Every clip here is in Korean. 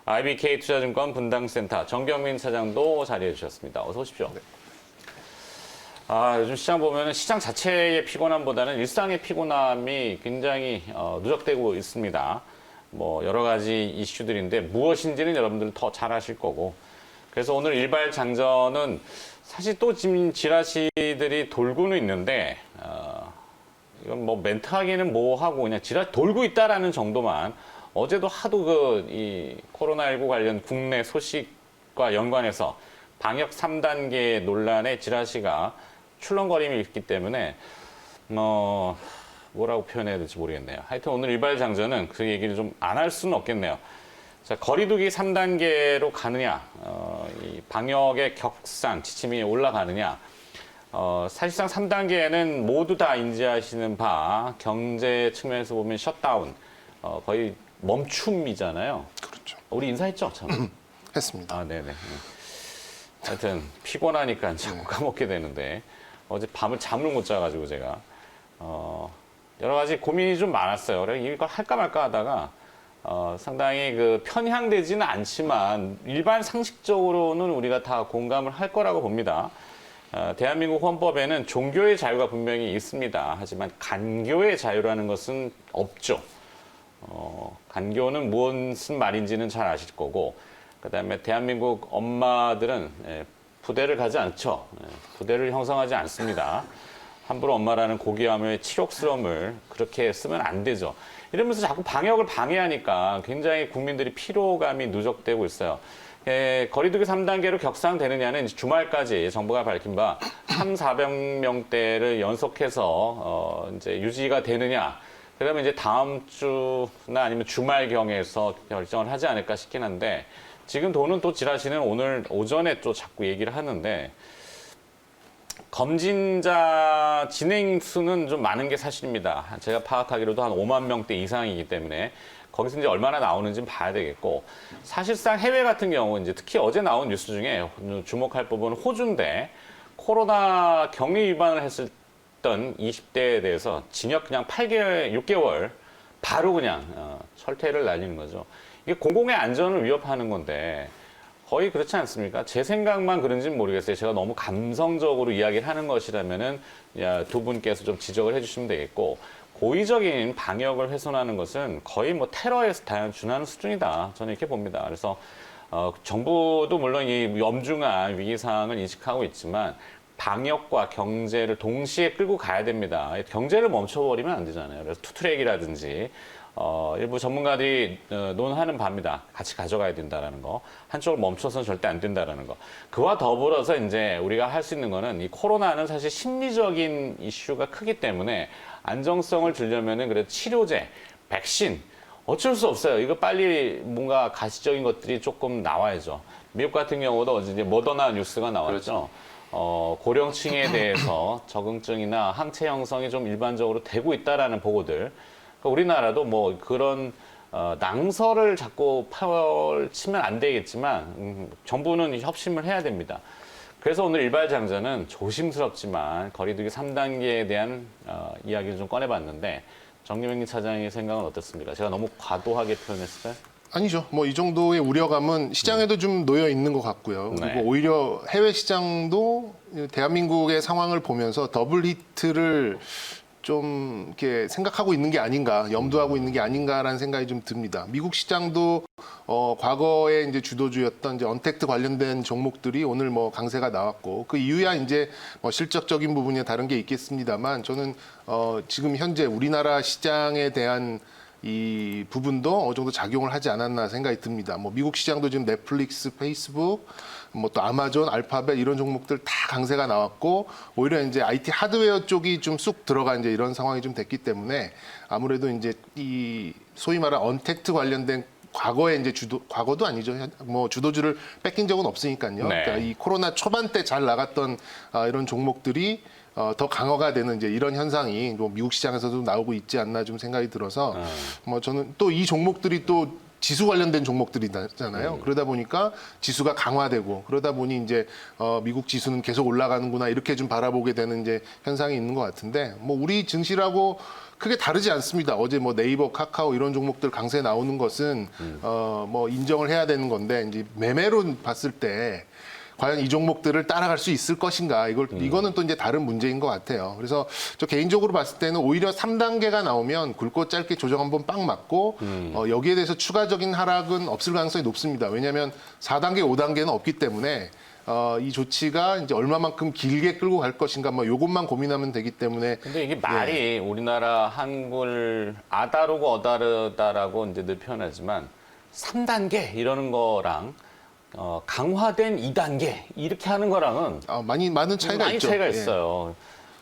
IBK 투자증권 분당센터 정경민 차장도 자리해 주셨습니다. 어서 오십시오. 네. 요즘 시장 보면 시장 자체의 피곤함보다는 일상의 피곤함이 굉장히 누적되고 있습니다. 뭐 여러 가지 이슈들인데 무엇인지는 여러분들 더 잘 아실 거고. 그래서 오늘 일발 장전은 사실 또 지금 지라시들이 돌고는 있는데 이건 뭐 멘트하기는 뭐하고 그냥 지라시 돌고 있다라는 정도만. 어제도 하도 이 코로나19 관련 국내 소식과 연관해서 방역 3단계 논란에 지라시가 출렁거림이 있기 때문에 뭐라고 표현해야 될지 모르겠네요. 하여튼 오늘 일발 장전은 그 얘기를 좀 안 할 수는 없겠네요. 자, 거리두기 3단계로 가느냐, 이 방역의 격상, 지침이 올라가느냐. 사실상 3단계에는 모두 다 인지하시는 바 경제 측면에서 보면 셧다운, 거의 멈춤이잖아요. 그렇죠. 우리 인사했죠, 참. 했습니다. 네네. 하여튼 피곤하니까 자꾸 까먹게 되는데 어제 밤을 잠을 못 자가지고 제가 여러 가지 고민이 좀 많았어요. 그래 이걸 할까 말까 하다가 상당히 편향되지는 않지만 일반 상식적으로는 우리가 다 공감을 할 거라고 봅니다. 대한민국 헌법에는 종교의 자유가 분명히 있습니다. 하지만 간교의 자유라는 것은 없죠. 간교는 무슨 말인지는 잘 아실 거고, 그다음에 대한민국 엄마들은 부대를 가지 않죠. 부대를 형성하지 않습니다. 함부로 엄마라는 고귀함의 치욕스러움을 그렇게 쓰면 안 되죠. 이러면서 자꾸 방역을 방해하니까 굉장히 국민들이 피로감이 누적되고 있어요. 거리두기 3단계로 격상되느냐는 주말까지 정부가 밝힌 바 300~400명대를 연속해서 이제 유지가 되느냐. 그러면 이제 다음 주나 아니면 주말경에서 결정을 하지 않을까 싶긴 한데, 지금 도는 또 지라시는 오늘 오전에 또 자꾸 얘기를 하는데, 검진자 진행 수는 좀 많은 게 사실입니다. 제가 파악하기로도 한 5만 명대 이상이기 때문에 거기서 이제 얼마나 나오는지는 봐야 되겠고, 사실상 해외 같은 경우 이제 특히 어제 나온 뉴스 중에 주목할 부분은 호주인데, 코로나 격리 위반을 했을 20대에 대해서 징역 그냥 8개월, 6개월 바로 그냥 철퇴를 날리는 거죠. 이게 공공의 안전을 위협하는 건데 거의 그렇지 않습니까? 제 생각만 그런지는 모르겠어요. 제가 너무 감성적으로 이야기를 하는 것이라면은 두 분께서 좀 지적을 해주시면 되겠고, 고의적인 방역을 훼손하는 것은 거의 뭐 테러에 준하는 수준이다. 저는 이렇게 봅니다. 그래서 정부도 물론 이 엄중한 위기 상황을 인식하고 있지만 방역과 경제를 동시에 끌고 가야 됩니다. 경제를 멈춰버리면 안 되잖아요. 그래서 투트랙이라든지 일부 전문가들이 논하는 바입니다. 같이 가져가야 된다라는 거. 한쪽을 멈춰서는 절대 안 된다라는 거. 그와 더불어서 이제 우리가 할 수 있는 거는, 이 코로나는 사실 심리적인 이슈가 크기 때문에 안정성을 주려면은 그래도 치료제, 백신 어쩔 수 없어요. 이거 빨리 뭔가 가시적인 것들이 조금 나와야죠. 미국 같은 경우도 어제 이제 모더나 뉴스가 나왔죠. 그렇죠. 고령층에 대해서 적응증이나 항체 형성이 좀 일반적으로 되고 있다라는 보고들. 그러니까 우리나라도 뭐 그런 낭설을 자꾸 펼치면 안 되겠지만 정부는 협심을 해야 됩니다. 그래서 오늘 일발장전은 조심스럽지만 거리두기 3단계에 대한 이야기를 좀 꺼내봤는데, 정경민 차장의 생각은 어떻습니까? 제가 너무 과도하게 표현했을까요? 아니죠. 뭐 이 정도의 우려감은 시장에도 좀 놓여 있는 것 같고요. 네. 그리고 오히려 해외 시장도 대한민국의 상황을 보면서 더블 히트를 좀 이렇게 생각하고 있는 게 아닌가, 염두하고 있는 게 아닌가라는 생각이 좀 듭니다. 미국 시장도 과거에 이제 주도주였던 이제 언택트 관련된 종목들이 오늘 뭐 강세가 나왔고, 그 이유야 이제 뭐 실적적인 부분에 다른 게 있겠습니다만, 저는 지금 현재 우리나라 시장에 대한 이 부분도 어느 정도 작용을 하지 않았나 생각이 듭니다. 뭐 미국 시장도 지금 넷플릭스, 페이스북, 뭐 또 아마존, 알파벳 이런 종목들 다 강세가 나왔고, 오히려 이제 IT 하드웨어 쪽이 좀 쑥 들어간 이제 이런 상황이 좀 됐기 때문에, 아무래도 이제 이 소위 말하는 언택트 관련된 과거에 이제 과거도 아니죠. 뭐 주도주를 뺏긴 적은 없으니까요. 네. 그러니까 이 코로나 초반 때 잘 나갔던 이런 종목들이 더 강화가 되는 이제 이런 현상이 뭐 미국 시장에서도 나오고 있지 않나 좀 생각이 들어서, 뭐 저는 또 이 종목들이 또 지수 관련된 종목들이잖아요. 그러다 보니까 지수가 강화되고 그러다 보니 이제 미국 지수는 계속 올라가는구나 이렇게 좀 바라보게 되는 이제 현상이 있는 것 같은데 뭐 우리 증시라고 크게 다르지 않습니다. 어제 뭐 네이버, 카카오 이런 종목들 강세 나오는 것은 뭐 인정을 해야 되는 건데 이제 매매로 봤을 때 과연 이 종목들을 따라갈 수 있을 것인가 이거는 또 이제 다른 문제인 것 같아요. 그래서 저 개인적으로 봤을 때는 오히려 3단계가 나오면 굵고 짧게 조정 한번 빵 맞고 여기에 대해서 추가적인 하락은 없을 가능성이 높습니다. 왜냐하면 4단계, 5단계는 없기 때문에 이 조치가 이제 얼마만큼 길게 끌고 갈 것인가 뭐 요것만 고민하면 되기 때문에 근데 이게 말이 우리나라 한글 아다르고 어다르다라고 이제 늘 표현하지만 3단계 이러는 거랑 강화된 2단계 이렇게 하는 거랑은 많은 차이가 많이 있죠. 차이가 예. 있어요.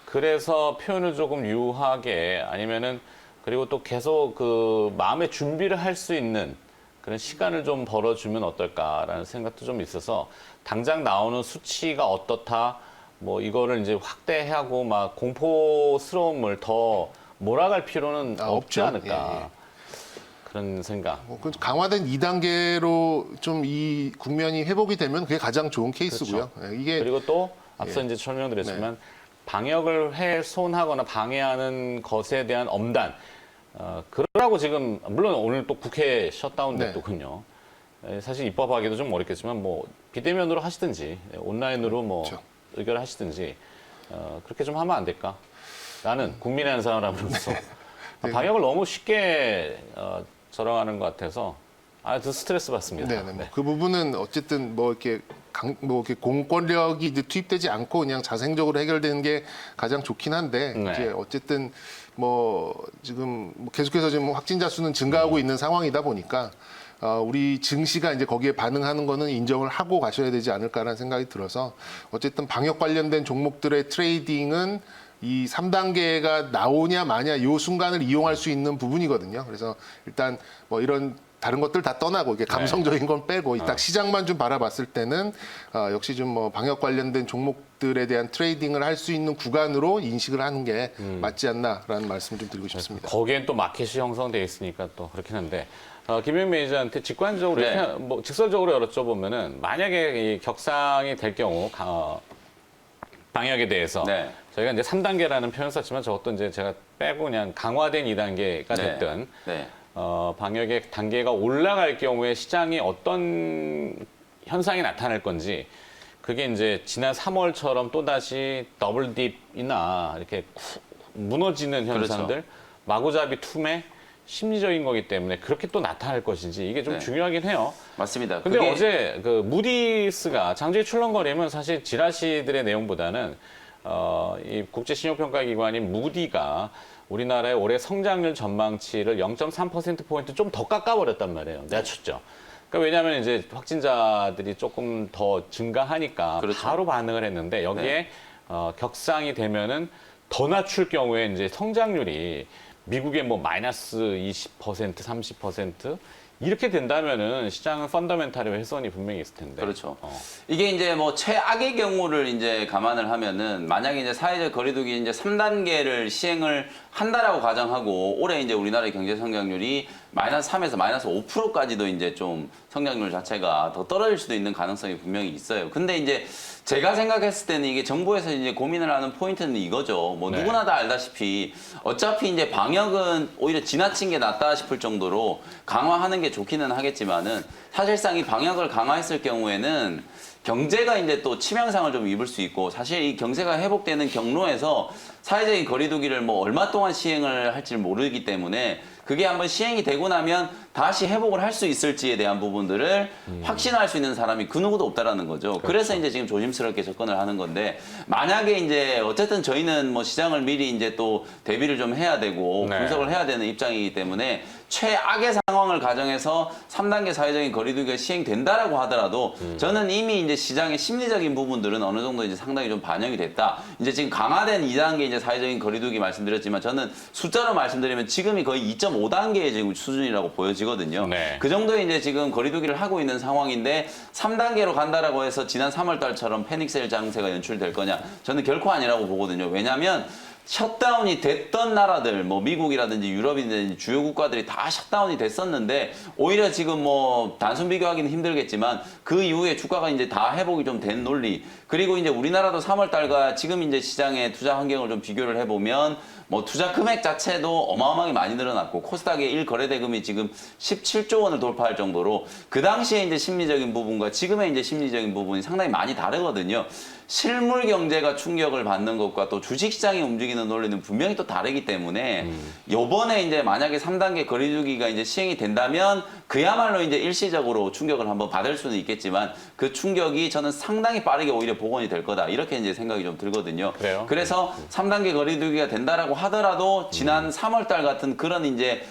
그래서 표현을 조금 유하게 아니면은 그리고 또 계속 그 마음의 준비를 할 수 있는 그런 시간을 좀 벌어주면 어떨까라는 생각도 좀 있어서 당장 나오는 수치가 어떻다 뭐 이거를 이제 확대하고 막 공포스러움을 더 몰아갈 필요는 없지 없죠. 않을까. 예, 예. 그런 생각. 그 강화된 2단계로 좀 이 국면이 회복이 되면 그게 가장 좋은 케이스고요. 예, 이게 그리고 또 앞서 이제 설명드렸지만 방역을 훼손하거나 방해하는 것에 대한 엄단. 그러라고 지금 물론 오늘 또 국회 셧다운 네. 됐더군요. 사실 입법하기도 좀 어렵겠지만 뭐 비대면으로 하시든지 온라인으로 뭐 그렇죠. 의결하시든지 그렇게 좀 하면 안 될까? 나는 국민의 한 사람으로서 방역을 너무 쉽게 절항하는 것 같아서 아주 스트레스 받습니다. 네, 네. 그 부분은 어쨌든 뭐 이렇게 이렇게 공권력이 이제 투입되지 않고 그냥 자생적으로 해결되는 게 가장 좋긴 한데 네. 이제 어쨌든 뭐 지금 뭐 계속해서 지금 확진자 수는 증가하고 있는 상황이다 보니까 우리 증시가 이제 거기에 반응하는 거는 인정을 하고 가셔야 되지 않을까라는 생각이 들어서 어쨌든 방역 관련된 종목들의 트레이딩은 이 3단계가 나오냐 마냐 이 순간을 이용할 수 있는 부분이거든요. 그래서 일단 뭐 이런 다른 것들 다 떠나고 이게 감성적인 건 빼고 딱 시장만 좀 바라봤을 때는 역시 좀 뭐 방역 관련된 종목들에 대한 트레이딩을 할 수 있는 구간으로 인식을 하는 게 맞지 않나라는 말씀을 좀 드리고 싶습니다. 거기엔 또 마켓이 형성돼 있으니까 또 그렇긴 한데 김영 매니저한테 직관적으로 네. 이렇게 뭐 직설적으로 여쭤보면은 만약에 이 격상이 될 경우 방역에 대해서 네. 저희가 이제 3단계라는 표현을 썼지만 저것도 이제 제가 빼고 그냥 강화된 2단계가 네. 됐든 네. 방역의 단계가 올라갈 경우에 시장이 어떤 현상이 나타날 건지 그게 이제 지난 3월처럼 또다시 더블 딥이나 이렇게 무너지는 현상들 그렇죠. 마구잡이 툼의 심리적인 거기 때문에 그렇게 또 나타날 것인지 이게 좀 네. 중요하긴 해요. 맞습니다. 근데 그게 어제 그 무디스가 장중에 출렁거리면 사실 지라시들의 내용보다는 이 국제신용평가기관인 무디가 우리나라의 올해 성장률 전망치를 0.3%포인트 좀 더 깎아버렸단 말이에요. 낮췄죠. 그러니까 왜냐하면 이제 확진자들이 조금 더 증가하니까 그렇죠. 바로 반응을 했는데 여기에 격상이 되면은 더 낮출 경우에 이제 성장률이 미국의 뭐 마이너스 20%, 30% 이렇게 된다면은 시장은 펀더멘탈의 훼손이 분명히 있을 텐데. 그렇죠. 이게 이제 뭐 최악의 경우를 이제 감안을 하면은 만약에 이제 사회적 거리두기 이제 3단계를 시행을 한다라고 가정하고 올해 이제 우리나라의 경제 성장률이 마이너스 3에서 마이너스 5%까지도 이제 좀 성장률 자체가 더 떨어질 수도 있는 가능성이 분명히 있어요. 근데 이제 제가 생각했을 때는 이게 정부에서 이제 고민을 하는 포인트는 이거죠. 뭐 네. 누구나 다 알다시피 어차피 이제 방역은 오히려 지나친 게 낫다 싶을 정도로 강화하는 게 좋기는 하겠지만은 사실상 이 방역을 강화했을 경우에는 경제가 이제 또 치명상을 좀 입을 수 있고 사실 이 경제가 회복되는 경로에서 사회적인 거리두기를 뭐 얼마 동안 시행을 할지 모르기 때문에 그게 한번 시행이 되고 나면 다시 회복을 할 수 있을지에 대한 부분들을 확신할 수 있는 사람이 그 누구도 없다라는 거죠. 그래서 이제 지금 조심스럽게 접근을 하는 건데 만약에 이제 어쨌든 저희는 뭐 시장을 미리 이제 또 대비를 좀 해야 되고 네. 분석을 해야 되는 입장이기 때문에 최악의 상황을 가정해서 3단계 사회적인 거리두기가 시행된다라고 하더라도 저는 이미 이제 시장의 심리적인 부분들은 어느 정도 이제 상당히 좀 반영이 됐다. 이제 지금 강화된 2단계 이제 사회적인 거리두기 말씀드렸지만 저는 숫자로 말씀드리면 지금이 거의 2.5단계의 지금 수준이라고 보여지거든요. 네. 그 정도의 이제 지금 거리두기를 하고 있는 상황인데 3단계로 간다라고 해서 지난 3월 달처럼 패닉셀 장세가 연출될 거냐? 저는 결코 아니라고 보거든요. 왜냐하면 셧다운이 됐던 나라들, 뭐 미국이라든지 유럽이라든지 주요 국가들이 다 셧다운이 됐었는데 오히려 지금 뭐 단순 비교하기는 힘들겠지만 그 이후에 주가가 이제 다 회복이 좀 된 논리. 그리고 이제 우리나라도 3월 달과 지금 이제 시장의 투자 환경을 좀 비교를 해보면 뭐 투자 금액 자체도 어마어마하게 많이 늘어났고 코스닥의 1거래 대금이 지금 17조 원을 돌파할 정도로 그 당시에 이제 심리적인 부분과 지금의 이제 심리적인 부분이 상당히 많이 다르거든요. 실물 경제가 충격을 받는 것과 또 주식시장이 움직이는 논리는 분명히 또 다르기 때문에 요번에 이제 만약에 3단계 거리두기가 이제 시행이 된다면 그야말로 이제 일시적으로 충격을 한번 받을 수는 있겠지만 그 충격이 저는 상당히 빠르게 오히려 복원이 될 거다. 이렇게 이제 생각이 좀 들거든요. 그래요? 그래서 3단계 거리두기가 된다라고 하더라도 지난 3월 달 같은 그런 이제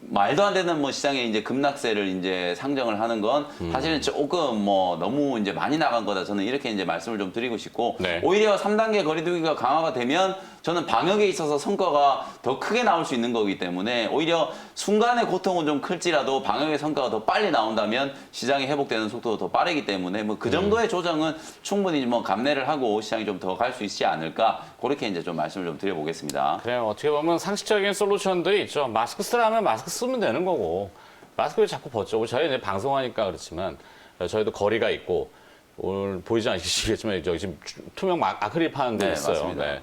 말도 안 되는 뭐 시장에 이제 급락세를 이제 상정을 하는 건 사실은 조금 뭐 너무 이제 많이 나간 거다. 저는 이렇게 이제 말씀을 좀 드리고 싶고 네. 오히려 3단계 거리두기가 강화가 되면 저는 방역에 있어서 성과가 더 크게 나올 수 있는 거기 때문에 오히려 순간의 고통은 좀 클지라도 방역의 성과가 더 빨리 나온다면 시장이 회복되는 속도도 더 빠르기 때문에 뭐 그 정도의 조정은 충분히 뭐 감내를 하고 시장이 좀 더 갈 수 있지 않을까 그렇게 이제 좀 말씀을 좀 드려보겠습니다. 그래요. 어떻게 보면 상식적인 솔루션들이 있죠. 마스크 쓰라면 마스크 쓰면 되는 거고 마스크를 자꾸 벗죠. 저희 이제 방송하니까 그렇지만 저희도 거리가 있고 오늘 보이지 않으시겠지만 여기 지금 투명 아크릴 파는 데 네, 있어요. 맞습니다. 네.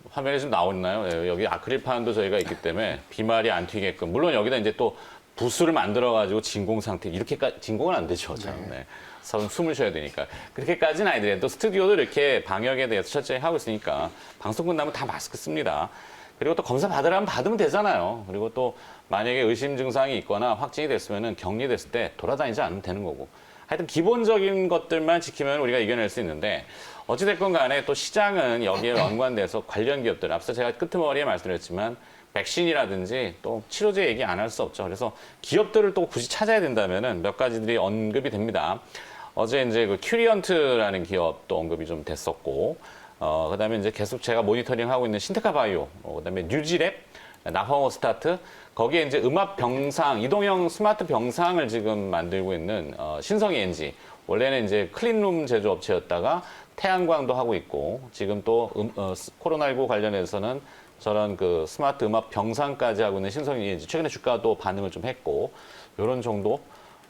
화면에 좀 나오나요? 네, 여기 아크릴 파는도 저희가 있기 때문에 비말이 안 튀게끔 물론 여기다 이제 또 부스를 만들어 가지고 진공 상태 이렇게까지 진공은 안 되죠. 참. 네. 숨을 쉬어야 되니까 그렇게까지는 아니더라도 스튜디오도 이렇게 방역에 대해서 철저히 하고 있으니까 방송 끝나면 다 마스크 씁니다. 그리고 또 검사 받으라면 받으면 되잖아요. 그리고 또 만약에 의심 증상이 있거나 확진이 됐으면 격리됐을 때 돌아다니지 않으면 되는 거고. 하여튼 기본적인 것들만 지키면 우리가 이겨낼 수 있는데 어찌됐건 간에 또 시장은 여기에 연관돼서 관련 기업들 앞서 제가 끄트머리에 말씀드렸지만 백신이라든지 또 치료제 얘기 안 할 수 없죠. 그래서 기업들을 또 굳이 찾아야 된다면은 몇 가지들이 언급이 됩니다. 어제 이제 그 큐리언트라는 기업도 언급이 좀 됐었고, 그다음에 이제 계속 제가 모니터링 하고 있는 신테카 바이오, 그다음에 뉴지랩, 나황호 스타트, 거기에 이제 음압 병상, 이동형 스마트 병상을 지금 만들고 있는 신성이 엔지. 원래는 이제 클린룸 제조업체였다가 태양광도 하고 있고, 지금 또 코로나19 관련해서는 저런 그 스마트 음압 병상까지 하고 있는 신성이 엔지. 최근에 주가도 반응을 좀 했고, 이런 정도.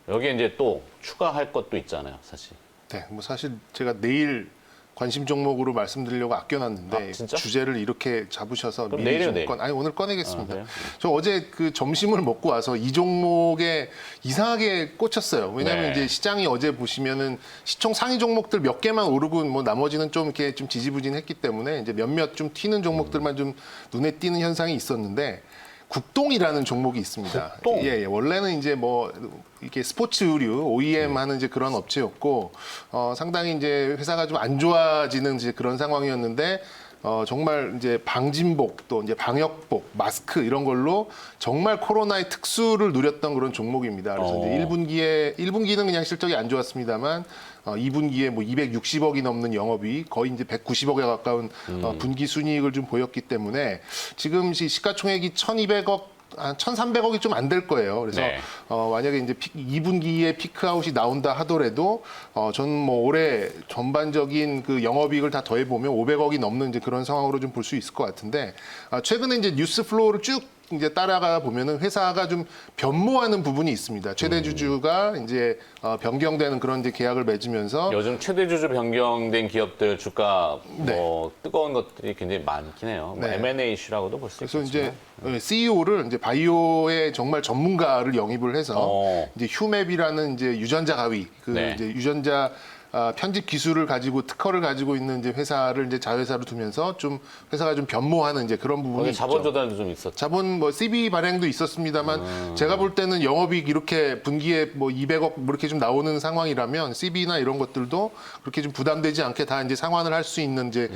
여기에 이제 또 추가할 것도 있잖아요, 사실. 네, 뭐 사실 제가 내일 관심 종목으로 말씀드리려고 아껴놨는데 아, 진짜? 주제를 이렇게 잡으셔서 그럼 미리 내일이요, 좀 내일. 아니 오늘 꺼내겠습니다. 아, 그래요? 저 어제 그 점심을 먹고 와서 이 종목에 이상하게 꽂혔어요. 왜냐하면 네. 이제 시장이 어제 보시면은 시총 상위 종목들 몇 개만 오르고 뭐 나머지는 좀 이렇게 좀 지지부진했기 때문에 이제 몇몇 좀 튀는 종목들만 좀 눈에 띄는 현상이 있었는데. 국동이라는 종목이 있습니다. 국동? 예, 원래는 이제 뭐 이렇게 스포츠 의류 OEM 하는 이제 그런 업체였고 상당히 이제 회사가 좀 안 좋아지는 이제 그런 상황이었는데 정말 이제 방진복 또 이제 방역복 마스크 이런 걸로 정말 코로나의 특수를 누렸던 그런 종목입니다. 그래서 이제 1분기는 그냥 실적이 안 좋았습니다만 2분기에 뭐 260억이 넘는 영업이익 거의 이제 190억에 가까운 분기 순이익을 좀 보였기 때문에 지금 시가총액이 1,200억 한 1,300억이 좀 안 될 거예요. 그래서 네. 만약에 이제 2분기에 피크아웃이 나온다 하더라도 저는 뭐 올해 전반적인 그 영업이익을 다 더해 보면 500억이 넘는 이제 그런 상황으로 좀 볼 수 있을 것 같은데 최근에 이제 뉴스 플로우를 쭉 이제 따라가 보면은 회사가 좀 변모하는 부분이 있습니다. 최대 주주가 이제 변경되는 그런 이제 계약을 맺으면서 요즘 최대 주주 변경된 기업들 주가 뭐 뜨거운 것들이 굉장히 많긴 해요. 뭐 네. M&A 이슈라고도 볼 수 그래서 있겠지만. 이제 CEO를 이제 바이오의 정말 전문가를 영입을 해서 이제 휴맵이라는 이제 유전자 가위 그 네. 이제 유전자 편집 기술을 가지고 특허를 가지고 있는 이제 회사를 이제 자회사로 두면서 좀 회사가 좀 변모하는 이제 그런 부분이 거기 있죠. 자본 조달도 좀 있었죠. 자본 뭐 CB 발행도 있었습니다만 제가 볼 때는 영업이익 이렇게 분기에 뭐 200억 뭐 이렇게 좀 나오는 상황이라면 CB나 이런 것들도 그렇게 좀 부담되지 않게 다 이제 상환을 할 수 있는 이제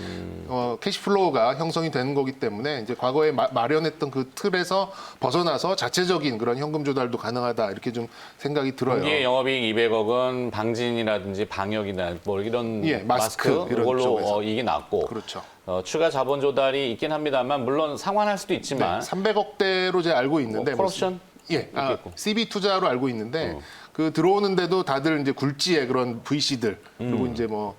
캐시플로우가 형성이 되는 거기 때문에 이제 과거에 마련했던 그 틀에서 벗어나서 자체적인 그런 현금 조달도 가능하다 이렇게 좀 생각이 들어요. 분기에 영업이익 200억은 방진이라든지 방역이나 뭐 이런 예, 마스크 이런 이걸로 쪽에서. 이익이 났고 그렇죠. 추가 자본 조달이 있긴 합니다만 물론 상환할 수도 있지만 300억대로 제가 알고 있는데 뭐 콜옵션 예, 있겠고. CB 투자로 알고 있는데 그 들어오는데도 다들 이제 굴지의 그런 VC들 그리고 이제 뭐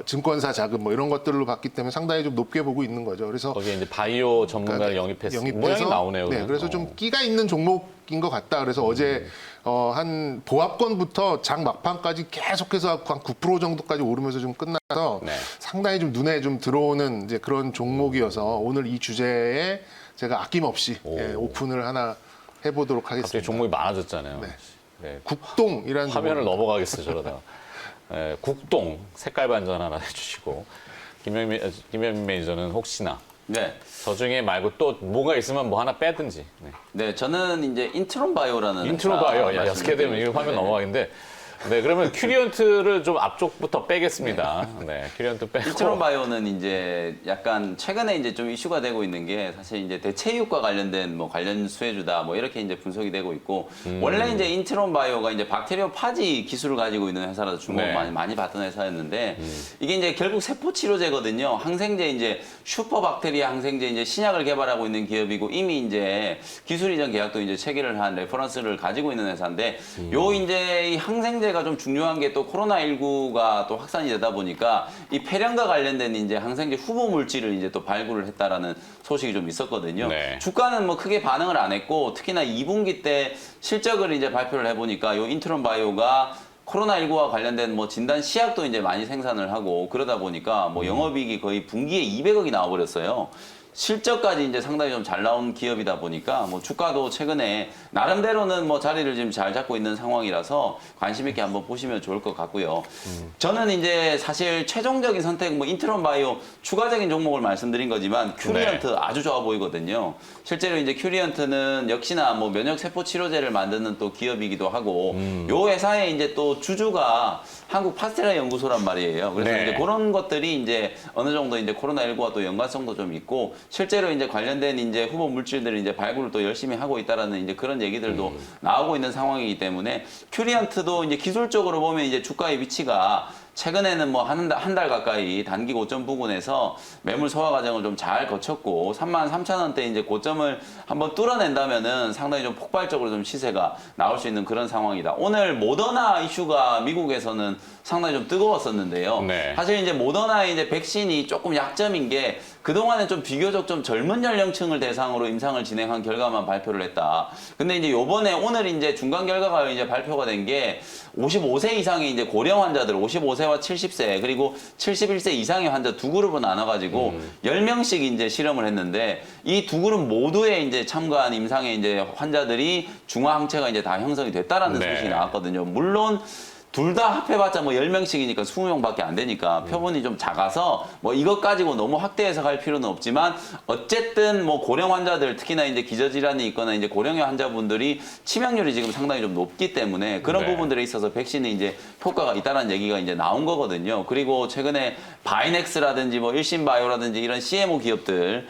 증권사 자금 뭐 이런 것들로 봤기 때문에 상당히 좀 높게 보고 있는 거죠. 그래서 거기에 이제 바이오 전문가를 영입해서 모양이 나오네요. 네, 그냥. 그래서 좀 끼가 있는 종목인 것 같다. 그래서 어제 한 보합권부터 장 막판까지 계속해서 한 9% 정도까지 오르면서 좀 끝나서 네. 상당히 좀 눈에 좀 들어오는 이제 그런 종목이어서 오늘 이 주제에 제가 아낌없이 오픈을 하나 해보도록 하겠습니다. 갑자기 종목이 많아졌잖아요. 네. 국동이라는 화면을 종목. 넘어가겠어요, 저러다가. 네, 국동 색깔 반전 하나 해주시고 김현민 매니저는 혹시나 네. 저 중에 말고 또 뭐가 있으면 뭐 하나 빼든지. 네. 네, 저는 이제 인트론 바이오라는 인트로 회사 바이오. 야, 어떻게 되면 이거 화면 네. 넘어가겠는데. 네, 그러면 큐리언트를 좀 앞쪽부터 빼겠습니다. 네, 큐리언트 빼고. 인트론 바이오는 이제 약간 최근에 이제 좀 이슈가 되고 있는 게 사실 이제 대체육과 관련된 뭐 관련 수혜주다 뭐 이렇게 이제 분석이 되고 있고 원래 이제 인트론 바이오가 이제 박테리오 파지 기술을 가지고 있는 회사라서 주목을 네. 많이 받던 회사였는데 이게 이제 결국 세포 치료제거든요. 항생제 이제 슈퍼박테리아 항생제 이제 신약을 개발하고 있는 기업이고 이미 이제 기술 이전 계약도 이제 체결을 한 레퍼런스를 가지고 있는 회사인데 요 이제 이 항생제가 좀 중요한 게 또 코로나19가 또 확산이 되다 보니까 이 폐렴과 관련된 이제 항생제 후보 물질을 이제 또 발굴을 했다라는 소식이 좀 있었거든요. 네. 주가는 뭐 크게 반응을 안 했고 특히나 2분기 때 실적을 이제 발표를 해보니까 요 인트론 바이오가 코로나19와 관련된 뭐 진단 시약도 이제 많이 생산을 하고 그러다 보니까 뭐 영업이익이 거의 분기에 200억이 나와버렸어요. 실적까지 이제 상당히 좀 잘 나온 기업이다 보니까 뭐 주가도 최근에 나름대로는 뭐 자리를 지금 잘 잡고 있는 상황이라서 관심 있게 한번 보시면 좋을 것 같고요. 저는 이제 사실 최종적인 선택 뭐 인트론 바이오 추가적인 종목을 말씀드린 거지만 큐리언트 아주 좋아 보이거든요. 실제로 이제 큐리언트는 역시나 뭐 면역 세포 치료제를 만드는 또 기업이기도 하고 요 회사의 이제 또 주주가 한국 파스테라 연구소란 말이에요. 그래서 네. 이제 그런 것들이 이제 어느 정도 이제 코로나19와 또 연관성도 좀 있고 실제로 이제 관련된 이제 후보 물질들을 이제 발굴을 또 열심히 하고 있다라는 이제 그런 얘기들도 나오고 있는 상황이기 때문에 큐리언트도 이제 기술적으로 보면 이제 주가의 위치가 최근에는 뭐 한 달 가까이 단기 고점 부근에서 매물 소화 과정을 좀 잘 거쳤고 33,000원대 이제 고점을 한번 뚫어낸다면은 상당히 좀 폭발적으로 좀 시세가 나올 수 있는 그런 상황이다. 오늘 모더나 이슈가 미국에서는 상당히 좀 뜨거웠었는데요. 네. 사실 이제 모더나의 이제 백신이 조금 약점인 게 그동안에 좀 비교적 좀 젊은 연령층을 대상으로 임상을 진행한 결과만 발표를 했다. 근데 이제 요번에 오늘 이제 중간 결과가 이제 발표가 된 게 55세 이상의 이제 고령 환자들 55세와 70세 그리고 71세 이상의 환자 두 그룹을 나눠가지고 10명씩 이제 실험을 했는데 이 두 그룹 모두에 이제 참가한 임상의 이제 환자들이 중화 항체가 이제 다 형성이 됐다라는 네. 소식이 나왔거든요. 물론 둘 다 합해봤자 뭐 10명씩이니까 20명밖에 안 되니까 표본이 좀 작아서 뭐 이것 가지고 너무 확대해서 갈 필요는 없지만 어쨌든 뭐 고령 환자들 특히나 이제 기저질환이 있거나 이제 고령의 환자분들이 치명률이 지금 상당히 좀 높기 때문에 그런 네. 부분들에 있어서 백신이 이제 효과가 있다는 얘기가 이제 나온 거거든요. 그리고 최근에 바이넥스라든지 뭐 일신바이오라든지 이런 CMO 기업들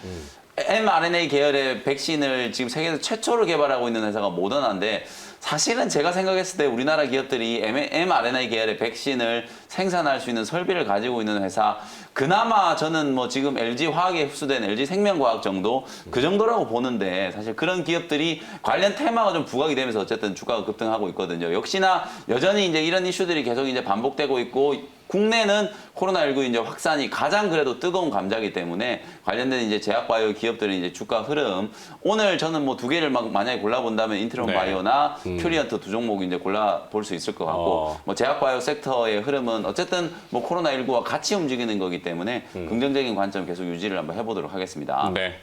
mRNA 계열의 백신을 지금 세계에서 최초로 개발하고 있는 회사가 모더나인데 사실은 제가 생각했을 때 우리나라 기업들이 mRNA 계열의 백신을 생산할 수 있는 설비를 가지고 있는 회사 그나마 저는 뭐 지금 LG 화학에 흡수된 LG 생명과학 정도 그 정도라고 보는데 사실 그런 기업들이 관련 테마가 좀 부각이 되면서 어쨌든 주가가 급등하고 있거든요. 역시나 여전히 이제 이런 이슈들이 계속 이제 반복되고 있고 국내는 코로나19 이제 확산이 가장 그래도 뜨거운 감자기 때문에 관련된 이제 제약바이오 기업들의 이제 주가 흐름 오늘 저는 뭐 두 개를 막 만약에 골라본다면 인트론 네. 바이오나 큐리언트 두 종목 이제 골라볼 수 있을 것 같고 뭐 제약바이오 섹터의 흐름은 어쨌든 뭐 코로나19와 같이 움직이는 거기 때문에 긍정적인 관점 계속 유지를 한번 해보도록 하겠습니다. 네.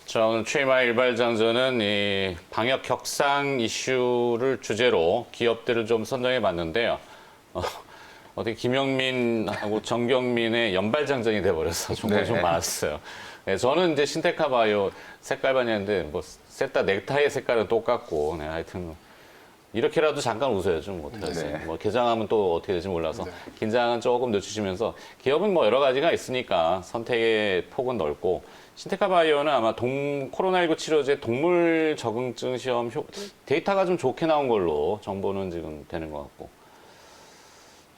자, 오늘 최마 일발장전은 이 방역 격상 이슈를 주제로 기업들을 좀 선정해 봤는데요. 어떻게 김영민하고 정경민의 연발장전이 돼버려서 종목이 좀 많았어요. 네, 저는 이제 신테카 바이오 색깔 반이었는데 뭐 셋 다 넥타이 색깔은 똑같고 네, 하여튼 이렇게라도 잠깐 웃어야죠. 뭐 어떡하겠어요. 네. 뭐 개장하면 또 어떻게 될지 몰라서 긴장은 조금 늦추시면서 기업은 뭐 여러 가지가 있으니까 선택의 폭은 넓고 신테카 바이오는 아마 코로나19 치료제 동물 적응증 시험 데이터가 좀 좋게 나온 걸로 정보는 지금 되는 것 같고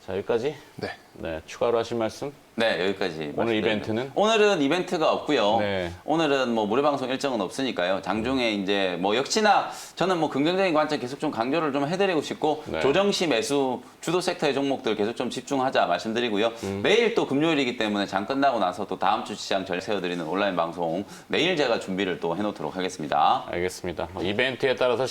자, 여기까지. 네. 네, 추가로 하실 말씀? 네, 여기까지. 오늘 말씀드립니다. 이벤트는? 오늘은 이벤트가 없고요. 네. 오늘은 뭐 무료 방송 일정은 없으니까요. 장중에 이제 뭐 역시나 저는 뭐 긍정적인 관점 계속 좀 강조를 좀 해드리고 싶고 네. 조정시 매수 주도 섹터의 종목들 계속 좀 집중하자 말씀드리고요. 내일 또 금요일이기 때문에 장 끝나고 나서 또 다음 주 시장 절 세워드리는 온라인 방송 내일 제가 준비를 또 해놓도록 하겠습니다. 알겠습니다. 이벤트에 따라서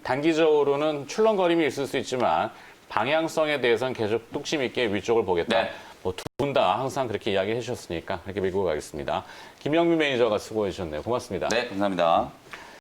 단기적으로는 출렁거림이 있을 수 있지만 방향성에 대해서는 계속 뚝심 있게 위쪽을 보겠다. 네. 뭐 두 분 다 항상 그렇게 이야기해 주셨으니까 그렇게 밀고 가겠습니다. 김영민 매니저가 수고해 주셨네요. 고맙습니다. 네, 감사합니다.